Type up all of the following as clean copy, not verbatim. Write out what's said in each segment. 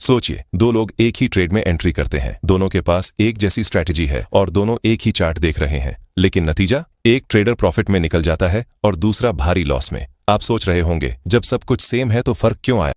सोचिए, दो लोग एक ही ट्रेड में एंट्री करते हैं, दोनों के पास एक जैसी स्ट्रैटेजी है और दोनों एक ही चार्ट देख रहे हैं, लेकिन नतीजा, एक ट्रेडर प्रॉफिट में निकल जाता है और दूसरा भारी लॉस में। आप सोच रहे होंगे, जब सब कुछ सेम है तो फर्क क्यों आया?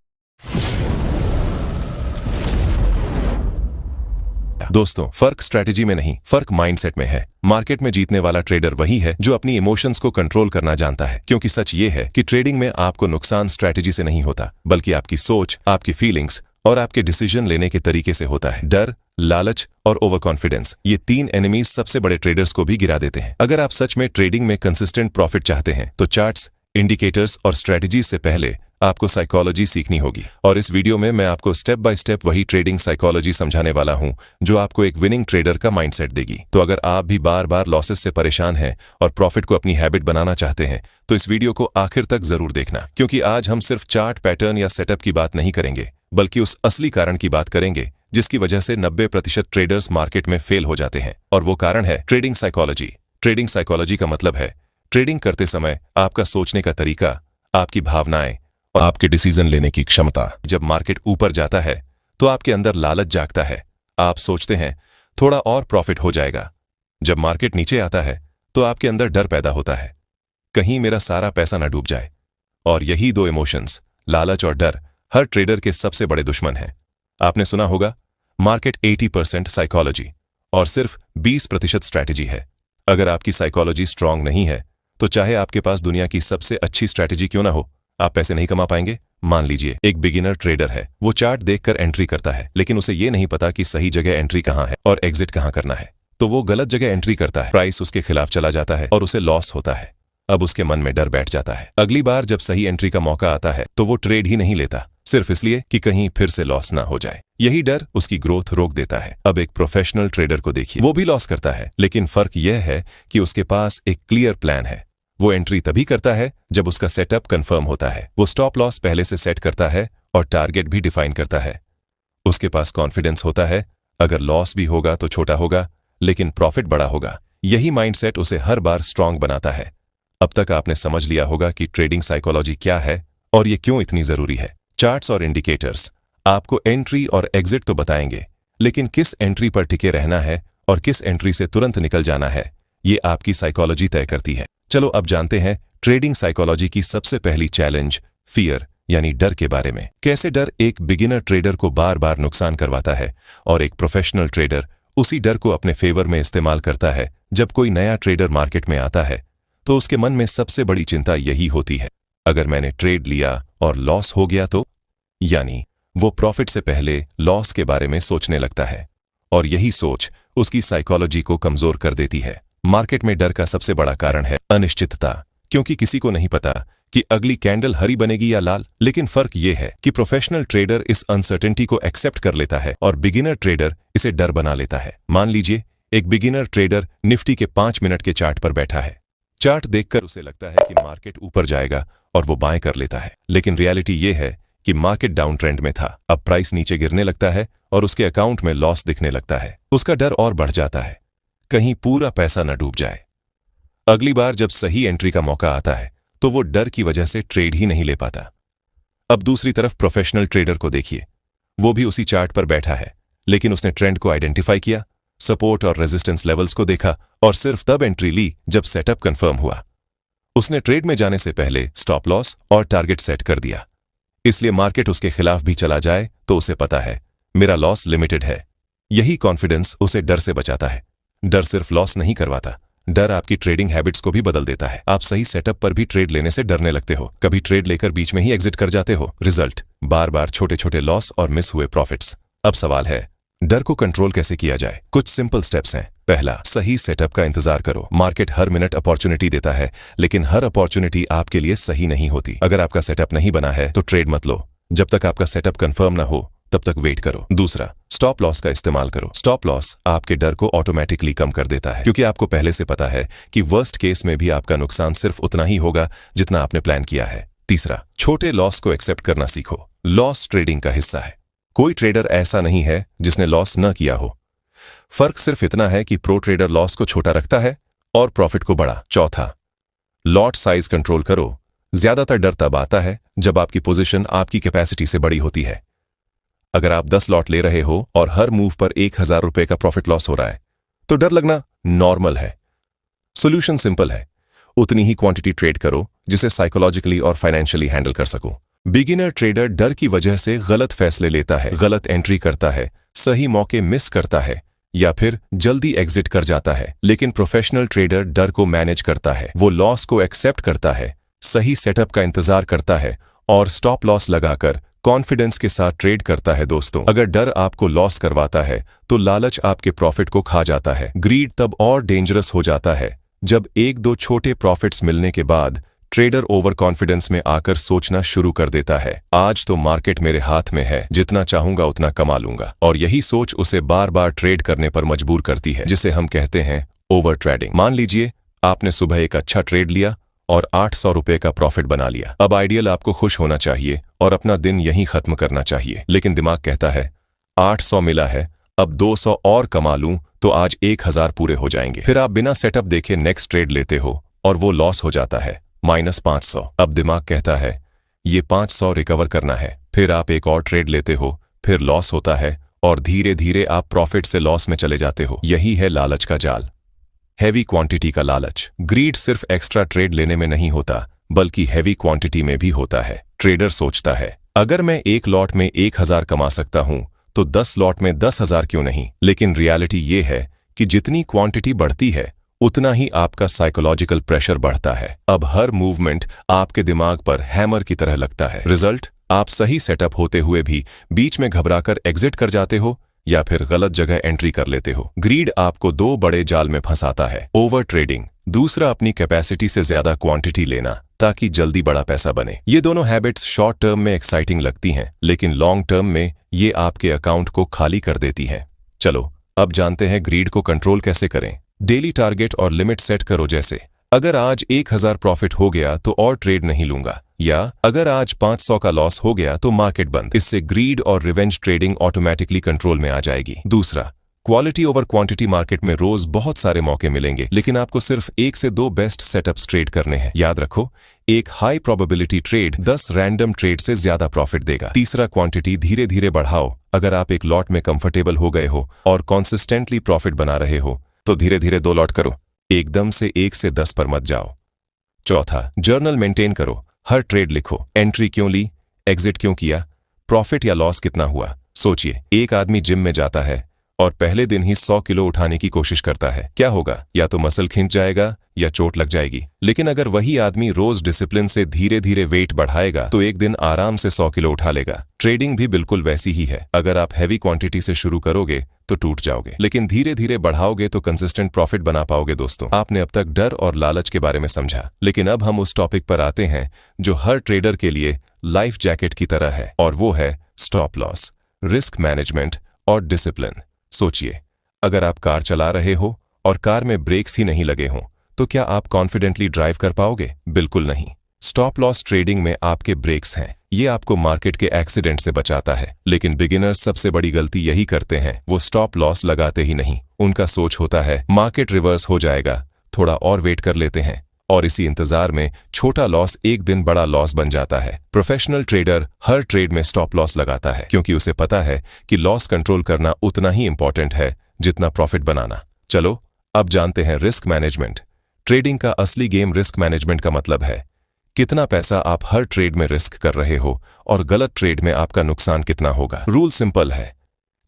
दोस्तों, फर्क स्ट्रैटेजी में नहीं, फर्क माइंडसेट में है। मार्केट में जीतने वाला ट्रेडर वही है जो अपनी इमोशंस को कंट्रोल करना जानता है, क्योंकि सच ये है कि ट्रेडिंग में आपको नुकसान स्ट्रैटेजी से नहीं होता, बल्कि आपकी सोच, आपकी फीलिंग्स और आपके डिसीजन लेने के तरीके से होता है। डर, लालच और ओवर कॉन्फिडेंस, ये तीन एनिमीज सबसे बड़े ट्रेडर्स को भी गिरा देते हैं। अगर आप सच में ट्रेडिंग में कंसिस्टेंट प्रॉफिट चाहते हैं तो चार्ट्स, इंडिकेटर्स और स्ट्रैटेजीज से पहले आपको साइकोलॉजी सीखनी होगी। और इस वीडियो में मैं आपको स्टेप बाय स्टेप वही ट्रेडिंग साइकोलॉजी समझाने वाला हूं जो आपको एक विनिंग ट्रेडर का माइंडसेट देगी। तो अगर आप भी बार बार लॉसेस से परेशान हैं और प्रॉफिट को अपनी हैबिट बनाना चाहते हैं तो इस वीडियो को आखिर तक जरूर देखना, क्योंकि आज हम सिर्फ चार्ट पैटर्न या सेटअप की बात नहीं करेंगे, बल्कि उस असली कारण की बात करेंगे जिसकी वजह से 90% ट्रेडर्स मार्केट में फेल हो जाते हैं। और वो कारण है ट्रेडिंग साइकोलॉजी। ट्रेडिंग साइकोलॉजी का मतलब है ट्रेडिंग करते समय आपका सोचने का तरीका, आपकी भावनाएं और आपके डिसीजन लेने की क्षमता। जब मार्केट ऊपर जाता है तो आपके अंदर लालच जागता है, आप सोचते हैं थोड़ा और प्रॉफिट हो जाएगा। जब मार्केट नीचे आता है तो आपके अंदर डर पैदा होता है, कहीं मेरा सारा पैसा ना डूब जाए। और यही दो इमोशंस, लालच और डर, हर ट्रेडर के सबसे बड़े दुश्मन हैं। आपने सुना होगा, मार्केट 80% साइकोलॉजी और सिर्फ 20% स्ट्रैटेजी है। अगर आपकी साइकोलॉजी स्ट्रांग नहीं है तो चाहे आपके पास दुनिया की सबसे अच्छी स्ट्रैटेजी क्यों ना हो, आप पैसे नहीं कमा पाएंगे। मान लीजिए एक बिगिनर ट्रेडर है, वो चार्ट देखकर एंट्री करता है, लेकिन उसे ये नहीं पता कि सही जगह एंट्री कहाँ है और एग्जिट कहाँ करना है, तो वो गलत जगह एंट्री करता है, प्राइस उसके खिलाफ चला जाता है और उसे लॉस होता है। अब उसके मन में डर बैठ जाता है, अगली बार जब सही एंट्री का मौका आता है तो वो ट्रेड ही नहीं लेता, सिर्फ इसलिए कि कहीं फिर से लॉस ना हो जाए। यही डर उसकी ग्रोथ रोक देता है। अब एक प्रोफेशनल ट्रेडर को देखिए, वो भी लॉस करता है, लेकिन फर्क यह है कि उसके पास एक क्लियर प्लान है। वो एंट्री तभी करता है जब उसका सेटअप कंफर्म होता है, वो स्टॉप लॉस पहले से सेट करता है और टारगेट भी डिफाइन करता है। उसके पास कॉन्फिडेंस होता है, अगर लॉस भी होगा तो छोटा होगा, लेकिन प्रॉफिट बड़ा होगा। यही माइंडसेट उसे हर बार स्ट्रांग बनाता है। अब तक आपने समझ लिया होगा कि ट्रेडिंग साइकोलॉजी क्या है और ये क्यों इतनी जरूरी है। चार्ट्स और इंडिकेटर्स आपको एंट्री और एग्जिट तो बताएंगे, लेकिन किस एंट्री पर टिके रहना है और किस एंट्री से तुरंत निकल जाना है, ये आपकी साइकोलॉजी तय करती है। चलो अब जानते हैं ट्रेडिंग साइकोलॉजी की सबसे पहली चैलेंज, फियर यानी डर के बारे में। कैसे डर एक बिगिनर ट्रेडर को बार बार नुकसान करवाता है और एक प्रोफेशनल ट्रेडर उसी डर को अपने फेवर में इस्तेमाल करता है। जब कोई नया ट्रेडर मार्केट में आता है तो उसके मन में सबसे बड़ी चिंता यही होती है, अगर मैंने ट्रेड लिया और लॉस हो गया तो, यानी वो प्रॉफिट से पहले लॉस के बारे में सोचने लगता है और यही सोच उसकी साइकोलॉजी को कमजोर कर देती है। मार्केट में डर का सबसे बड़ा कारण है अनिश्चितता, क्योंकि किसी को नहीं पता कि अगली कैंडल हरी बनेगी या लाल। लेकिन फर्क ये है कि प्रोफेशनल ट्रेडर इस अनसर्टेनिटी को एक्सेप्ट कर लेता है और बिगिनर ट्रेडर इसे डर बना लेता है। मान लीजिए एक बिगिनर ट्रेडर निफ्टी के 5 मिनट के चार्ट पर बैठा है। चार्ट देखकर उसे लगता है कि मार्केट ऊपर जाएगा और वो बाएं कर लेता है, लेकिन रियलिटी ये है कि मार्केट डाउन ट्रेंड में था। अब प्राइस नीचे गिरने लगता है और उसके अकाउंट में लॉस दिखने लगता है। उसका डर और बढ़ जाता है, कहीं पूरा पैसा न डूब जाए। अगली बार जब सही एंट्री का मौका आता है तो वो डर की वजह से ट्रेड ही नहीं ले पाता। अब दूसरी तरफ प्रोफेशनल ट्रेडर को देखिए, वो भी उसी चार्ट पर बैठा है, लेकिन उसने ट्रेंड को आइडेंटिफाई किया, सपोर्ट और रेजिस्टेंस लेवल्स को देखा और सिर्फ तब एंट्री ली जब सेटअप कंफर्म हुआ। उसने ट्रेड में जाने से पहले स्टॉप लॉस और टारगेट सेट कर दिया, इसलिए मार्केट उसके खिलाफ भी चला जाए तो उसे पता है मेरा लॉस लिमिटेड है। यही कॉन्फिडेंस उसे डर से बचाता है। डर सिर्फ लॉस नहीं करवाता, डर आपकी ट्रेडिंग हैबिट्स को भी बदल देता है। आप सही सेटअप पर भी ट्रेड लेने से डरने लगते हो, कभी ट्रेड लेकर बीच में ही एग्जिट कर जाते हो। रिजल्ट, बार बार छोटे छोटे लॉस और मिस हुए प्रॉफिट्स। अब सवाल है, डर को कंट्रोल कैसे किया जाए? कुछ सिंपल स्टेप्स हैं। पहला, सही सेटअप का इंतजार करो। मार्केट हर मिनट अपॉर्चुनिटी देता है, लेकिन हर अपॉर्चुनिटी आपके लिए सही नहीं होती। अगर आपका सेटअप नहीं बना है तो ट्रेड मत लो, जब तक आपका सेटअप कंफर्म ना हो तब तक वेट करो। दूसरा, स्टॉप लॉस का इस्तेमाल करो। स्टॉप लॉस आपके डर को ऑटोमेटिकली कम कर देता है, क्योंकि आपको पहले से पता है कि वर्स्ट केस में भी आपका नुकसान सिर्फ उतना ही होगा जितना आपने प्लान किया है। तीसरा, छोटे लॉस को एक्सेप्ट करना सीखो। लॉस ट्रेडिंग का हिस्सा है। कोई ट्रेडर ऐसा नहीं है जिसने लॉस न किया हो। फर्क सिर्फ इतना है कि प्रो ट्रेडर लॉस को छोटा रखता है और प्रॉफिट को बड़ा। चौथा, लॉट साइज कंट्रोल करो। ज्यादातर डर तब आता है जब आपकी पोजीशन आपकी कैपेसिटी से बड़ी होती है। अगर आप 10 लॉट ले रहे हो और हर मूव पर 1000 रुपए का प्रॉफिट लॉस हो रहा है तो डर लगना नॉर्मल है। सोल्यूशन सिंपल है, उतनी ही क्वांटिटी ट्रेड करो जिसे साइकोलॉजिकली और फाइनेंशियली हैंडल कर सको। बिगिनर ट्रेडर डर की वजह से गलत फैसले लेता है, गलत एंट्री करता है, सही मौके मिस करता है या फिर जल्दी एग्जिट कर जाता है। लेकिन प्रोफेशनल ट्रेडर डर को मैनेज करता है, वो लॉस को एक्सेप्ट करता है, सही सेटअप का इंतजार करता है और स्टॉप लॉस लगाकर कॉन्फिडेंस के साथ ट्रेड करता है। दोस्तों, अगर डर आपको लॉस करवाता है तो लालच आपके प्रॉफिट को खा जाता है। ग्रीड तब और डेंजरस हो जाता है जब एक दो छोटे प्रॉफिट्स मिलने के बाद ट्रेडर ओवर कॉन्फिडेंस में आकर सोचना शुरू कर देता है, आज तो मार्केट मेरे हाथ में है, जितना चाहूंगा उतना कमा लूंगा। और यही सोच उसे बार बार ट्रेड करने पर मजबूर करती है, जिसे हम कहते हैं ओवर ट्रेडिंग। मान लीजिए आपने सुबह एक अच्छा ट्रेड लिया और 800 रुपए का प्रॉफिट बना लिया। अब आइडियल आपको खुश होना चाहिए और अपना दिन यहीं खत्म करना चाहिए, लेकिन दिमाग कहता है 800 मिला है, अब 200 और कमा लूं तो आज 1000 पूरे हो जाएंगे। फिर आप बिना सेटअप देखे नेक्स्ट ट्रेड लेते हो और वो लॉस हो जाता है -500। अब दिमाग कहता है ये 500 रिकवर करना है। फिर आप एक और ट्रेड लेते हो, फिर लॉस होता है और धीरे धीरे आप प्रॉफिट से लॉस में चले जाते हो। यही है लालच का जाल, हैवी क्वांटिटी का लालच। ग्रीड सिर्फ एक्स्ट्रा ट्रेड लेने में नहीं होता, बल्कि हैवी क्वांटिटी में भी होता है। ट्रेडर सोचता है अगर मैं एक लॉट में 1000 कमा सकता हूं तो 10 लॉट में 10,000 क्यों नहीं। लेकिन रियलिटी ये है कि जितनी क्वांटिटी बढ़ती है उतना ही आपका साइकोलॉजिकल प्रेशर बढ़ता है। अब हर मूवमेंट आपके दिमाग पर हैमर की तरह लगता है। रिजल्ट, आप सही सेटअप होते हुए भी बीच में घबराकर एग्जिट कर जाते हो या फिर गलत जगह एंट्री कर लेते हो। ग्रीड आपको दो बड़े जाल में फंसाता है, ओवर ट्रेडिंग, दूसरा अपनी कैपेसिटी से ज्यादा क्वांटिटी लेना ताकि जल्दी बड़ा पैसा बने। ये दोनों हैबिट्स शॉर्ट टर्म में एक्साइटिंग लगती हैं, लेकिन लॉन्ग टर्म में ये आपके अकाउंट को खाली कर देती हैं। चलो अब जानते हैं ग्रीड को कंट्रोल कैसे करें। डेली टारगेट और लिमिट सेट करो, जैसे अगर आज 1000 प्रॉफिट हो गया तो और ट्रेड नहीं लूंगा, या अगर आज 500 का लॉस हो गया तो मार्केट बंद। इससे ग्रीड और रिवेंज ट्रेडिंग ऑटोमेटिकली कंट्रोल में आ जाएगी। दूसरा, क्वालिटी ओवर क्वांटिटी। मार्केट में रोज बहुत सारे मौके मिलेंगे, लेकिन आपको सिर्फ 1 से 2 बेस्ट सेटअप्स ट्रेड करने हैं। याद रखो, एक high probability trade 10 random trade से ज्यादा प्रॉफिट देगा। तीसरा, क्वांटिटी धीरे धीरे बढ़ाओ। अगर आप एक लॉट में कंफर्टेबल हो गए हो और कॉन्सिस्टेंटली प्रॉफिट बना रहे हो तो धीरे धीरे 2 लॉट करो, एकदम से 1 से 10 पर मत जाओ। चौथा, जर्नल मेंटेन करो। हर ट्रेड लिखो, एंट्री क्यों ली, एग्जिट क्यों किया, प्रॉफिट या लॉस कितना हुआ। सोचिए, एक आदमी जिम में जाता है और पहले दिन ही 100 किलो उठाने की कोशिश करता है, क्या होगा? या तो मसल खिंच जाएगा या चोट लग जाएगी। लेकिन अगर वही आदमी रोज डिसिप्लिन से धीरे धीरे वेट बढ़ाएगा तो एक दिन आराम से 100 किलो उठा लेगा। ट्रेडिंग भी बिल्कुल वैसी ही है। अगर आप हैवी क्वांटिटी से शुरू करोगे तो टूट जाओगे, लेकिन धीरे धीरे बढ़ाओगे तो कंसिस्टेंट प्रॉफिट बना पाओगे। दोस्तों, आपने अब तक डर और लालच के बारे में समझा, लेकिन अब हम उस टॉपिक पर आते हैं जो हर ट्रेडर के लिए लाइफ जैकेट की तरह है, और वो है स्टॉप लॉस, रिस्क मैनेजमेंट और डिसिप्लिन। सोचिए, अगर आप कार चला रहे हो और कार में ब्रेक्स ही नहीं लगे हों तो क्या आप कॉन्फिडेंटली ड्राइव कर पाओगे? बिल्कुल नहीं। स्टॉप लॉस ट्रेडिंग में आपके ब्रेक्स हैं, ये आपको मार्केट के एक्सीडेंट से बचाता है। लेकिन बिगिनर्स सबसे बड़ी गलती यही करते हैं, वो स्टॉप लॉस लगाते ही नहीं। उनका सोच होता है मार्केट रिवर्स हो जाएगा, थोड़ा और वेट कर लेते हैं, और इसी इंतजार में छोटा लॉस एक दिन बड़ा लॉस बन जाता है। प्रोफेशनल ट्रेडर हर ट्रेड में स्टॉप लॉस लगाता है, क्योंकि उसे पता है कि लॉस कंट्रोल करना उतना ही इंपॉर्टेंट है जितना प्रॉफिट बनाना। चलो अब जानते हैं रिस्क मैनेजमेंट। ट्रेडिंग का असली गेम रिस्क मैनेजमेंट का मतलब है कितना पैसा आप हर ट्रेड में रिस्क कर रहे हो और गलत ट्रेड में आपका नुकसान कितना होगा। रूल सिंपल है,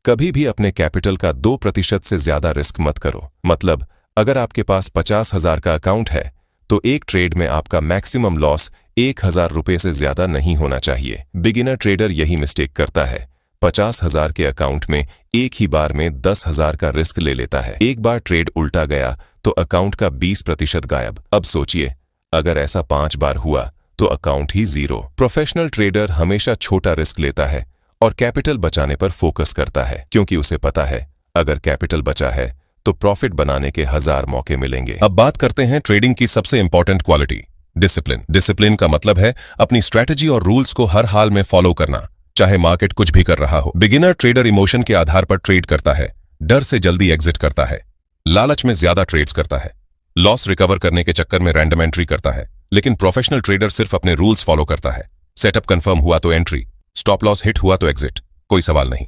कभी भी अपने कैपिटल का 2% से ज्यादा रिस्क मत करो। मतलब अगर आपके पास 50,000 का अकाउंट है तो एक ट्रेड में आपका मैक्सिमम लॉस 1000 रुपए से ज्यादा नहीं होना चाहिए। बिगिनर ट्रेडर यही मिस्टेक करता है, 50,000 के अकाउंट में एक ही बार में 10,000 का रिस्क ले लेता है। एक बार ट्रेड उल्टा गया तो अकाउंट का 20% गायब। अब सोचिए, अगर ऐसा 5 बार हुआ तो अकाउंट ही 0। प्रोफेशनल ट्रेडर हमेशा छोटा रिस्क लेता है और कैपिटल बचाने पर फोकस करता है, क्योंकि उसे पता है अगर कैपिटल बचा है तो प्रॉफिट बनाने के 1000 मौके मिलेंगे। अब बात करते हैं ट्रेडिंग की सबसे इंपॉर्टेंट क्वालिटी, डिसिप्लिन। डिसिप्लिन का मतलब है अपनी स्ट्रैटेजी और रूल्स को हर हाल में फॉलो करना, चाहे मार्केट कुछ भी कर रहा हो। बिगिनर ट्रेडर इमोशन के आधार पर ट्रेड करता है, डर से जल्दी एग्जिट करता है, लालच में ज्यादा ट्रेड्स करता है, लॉस रिकवर करने के चक्कर में रैंडम एंट्री करता है। लेकिन प्रोफेशनल ट्रेडर सिर्फ अपने रूल्स फॉलो करता है। सेटअप कंफर्म हुआ तो एंट्री, स्टॉप लॉस हिट हुआ तो एग्जिट, कोई सवाल नहीं।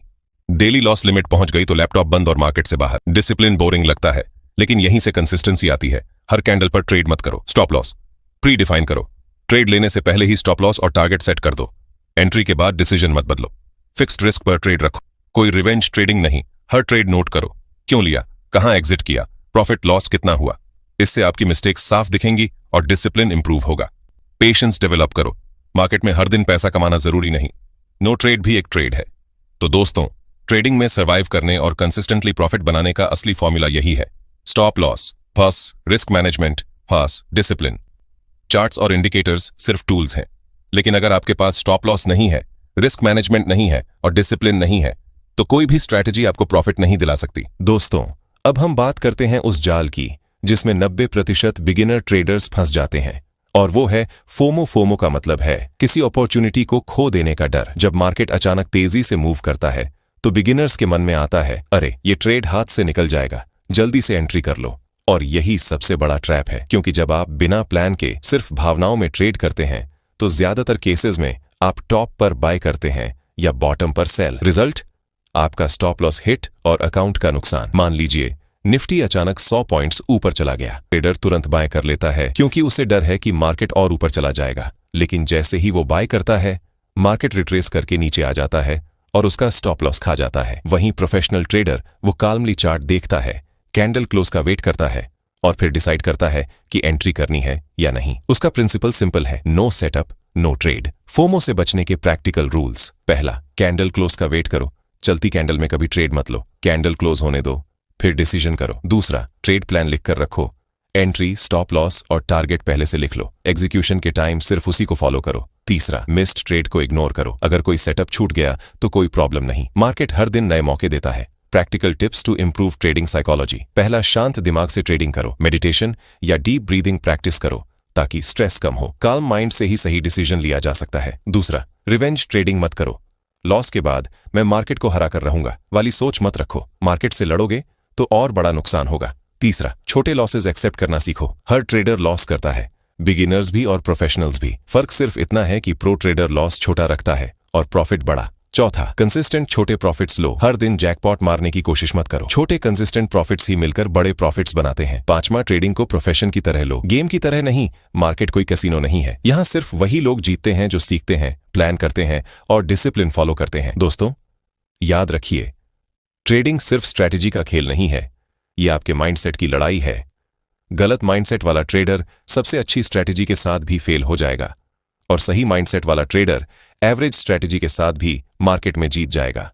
डेली लॉस लिमिट पहुंच गई तो लैपटॉप बंद और मार्केट से बाहर। डिसिप्लिन बोरिंग लगता है, लेकिन यहीं से कंसिस्टेंसी आती है। हर कैंडल पर ट्रेड मत करो। स्टॉप लॉस प्री डिफाइन करो। ट्रेड लेने से पहले ही स्टॉप लॉस और टारगेट सेट कर दो। एंट्री के बाद डिसीजन मत बदलो। फिक्स्ड रिस्क पर ट्रेड रखो। कोई रिवेंज ट्रेडिंग नहीं। हर ट्रेड नोट करो। क्यों लिया, कहां एग्जिट किया, प्रॉफिट लॉस कितना हुआ। इससे आपकी मिस्टेक्स साफ दिखेंगी और डिसिप्लिन इंप्रूव होगा। पेशेंस डेवलप करो। मार्केट में हर दिन पैसा कमाना जरूरी नहीं। नो ट्रेड भी एक ट्रेड है। तो दोस्तों, ट्रेडिंग में सर्वाइव करने और कंसिस्टेंटली प्रॉफिट बनाने का असली फॉर्मूला यही है। Stop loss, first risk management, first discipline. Charts और इंडिकेटर्स सिर्फ टूल्स हैं, लेकिन अगर आपके पास स्टॉप लॉस नहीं है, रिस्क मैनेजमेंट नहीं है और डिसिप्लिन नहीं है, तो कोई भी स्ट्रैटेजी आपको प्रॉफिट नहीं दिला सकती। दोस्तों, अब हम बात करते हैं उस जाल की जिसमें 90% बिगिनर ट्रेडर्स फंस जाते हैं, और वो है फोमो। फोमो का मतलब है किसी अपॉर्चुनिटी को खो देने का डर। जब मार्केट अचानक तेजी से मूव करता है तो बिगिनर्स के मन में आता है, अरे ये ट्रेड हाथ से निकल जाएगा, जल्दी से एंट्री कर लो। और यही सबसे बड़ा ट्रैप है, क्योंकि जब आप बिना प्लान के सिर्फ भावनाओं में ट्रेड करते हैं तो ज्यादातर केसेस में आप टॉप पर बाय करते हैं या बॉटम पर सेल। रिजल्ट, आपका स्टॉप लॉस हिट और अकाउंट का नुकसान। मान लीजिए निफ्टी अचानक 100 पॉइंट्स ऊपर चला गया। ट्रेडर तुरंत बाय कर लेता है क्योंकि उसे डर है कि मार्केट और ऊपर चला जाएगा। लेकिन जैसे ही वो बाय करता है, मार्केट रिट्रेस करके नीचे आ जाता है और उसका स्टॉप लॉस खा जाता है। वहीं प्रोफेशनल ट्रेडर वो काल्मली चार्ट देखता है, कैंडल क्लोज का वेट करता है और फिर डिसाइड करता है कि एंट्री करनी है या नहीं। उसका प्रिंसिपल सिंपल है, no setup no trade. FOMO से बचने के प्रैक्टिकल रूल्स। पहला, कैंडल क्लोज का वेट करो। चलती कैंडल में कभी ट्रेड मत लो। कैंडल क्लोज होने दो, फिर डिसीजन करो। दूसरा, ट्रेड प्लान लिख कर रखो। एंट्री, स्टॉप लॉस और टारगेट पहले से लिख लो। एग्जीक्यूशन के टाइम सिर्फ उसी को फॉलो करो। तीसरा, मिस्ड ट्रेड को इग्नोर करो। अगर कोई सेटअप छूट गया तो कोई प्रॉब्लम नहीं, मार्केट हर दिन नए मौके देता है। Practical tips to improve trading psychology. पहला, शांत दिमाग से ट्रेडिंग करो। मेडिटेशन या डीप ब्रीदिंग प्रैक्टिस करो ताकि स्ट्रेस कम हो। काल्म माइंड से ही सही डिसीजन लिया जा सकता है। दूसरा, रिवेंज ट्रेडिंग मत करो। लॉस के बाद मैं मार्केट को हरा कर रहूंगा वाली सोच मत रखो। मार्केट से लड़ोगे तो और बड़ा नुकसान होगा। तीसरा, छोटे लॉसेस एक्सेप्ट करना सीखो। हर ट्रेडर लॉस करता है, बिगिनर्स भी और प्रोफेशनल्स भी। फर्क सिर्फ इतना है कि प्रो ट्रेडर लॉस छोटा रखता है और प्रॉफिट बड़ा। चौथा, कंसिस्टेंट छोटे प्रॉफिट्स लो। हर दिन जैकपॉट मारने की कोशिश मत करो। छोटे कंसिस्टेंट प्रॉफिट्स ही मिलकर बड़े प्रॉफिट्स बनाते हैं। पांचवा, ट्रेडिंग को प्रोफेशन की तरह लो, गेम की तरह नहीं। मार्केट कोई कैसीनो नहीं है। यहाँ सिर्फ वही लोग जीतते हैं जो सीखते हैं, प्लान करते हैं और डिसिप्लिन फॉलो करते हैं। दोस्तों, याद रखिए, ट्रेडिंग सिर्फ स्ट्रैटेजी का खेल नहीं है, ये आपके माइंडसेट की लड़ाई है। गलत माइंडसेट वाला ट्रेडर सबसे अच्छी स्ट्रैटेजी के साथ भी फेल हो जाएगा, और सही माइंडसेट वाला ट्रेडर एवरेज स्ट्रैटेजी के साथ भी मार्केट में जीत जाएगा।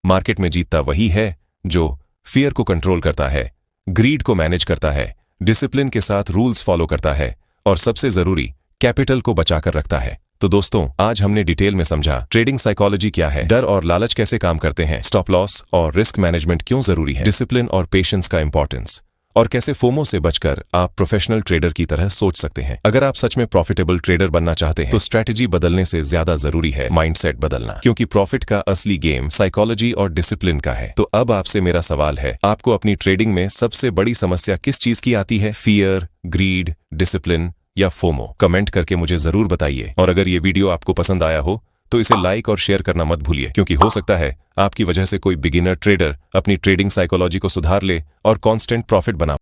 मार्केट में जीतता वही है जो फियर को कंट्रोल करता है, ग्रीड को मैनेज करता है, डिसिप्लिन के साथ रूल्स फॉलो करता है और सबसे जरूरी, कैपिटल को बचाकर रखता है। तो दोस्तों, आज हमने डिटेल में समझा ट्रेडिंग साइकोलॉजी क्या है, डर और लालच कैसे काम करते हैं, स्टॉप लॉस और रिस्क मैनेजमेंट क्यों जरूरी है, डिसिप्लिन और पेशेंस का इंपॉर्टेंस, और कैसे फोमो से बचकर आप प्रोफेशनल ट्रेडर की तरह सोच सकते हैं। अगर आप सच में प्रॉफिटेबल ट्रेडर बनना चाहते हैं तो स्ट्रैटेजी बदलने से ज्यादा जरूरी है माइंडसेट बदलना, क्योंकि प्रॉफिट का असली गेम साइकोलॉजी और डिसिप्लिन का है। तो अब आपसे मेरा सवाल है, आपको अपनी ट्रेडिंग में सबसे बड़ी समस्या किस चीज की आती है? फियर, ग्रीड, डिसिप्लिन या फोमो? कमेंट करके मुझे जरूर बताइए। और अगर ये वीडियो आपको पसंद आया हो तो इसे लाइक और शेयर करना मत भूलिए, क्योंकि हो सकता है आपकी वजह से कोई बिगिनर ट्रेडर अपनी ट्रेडिंग साइकोलॉजी को सुधार ले और कांस्टेंट प्रॉफिट बना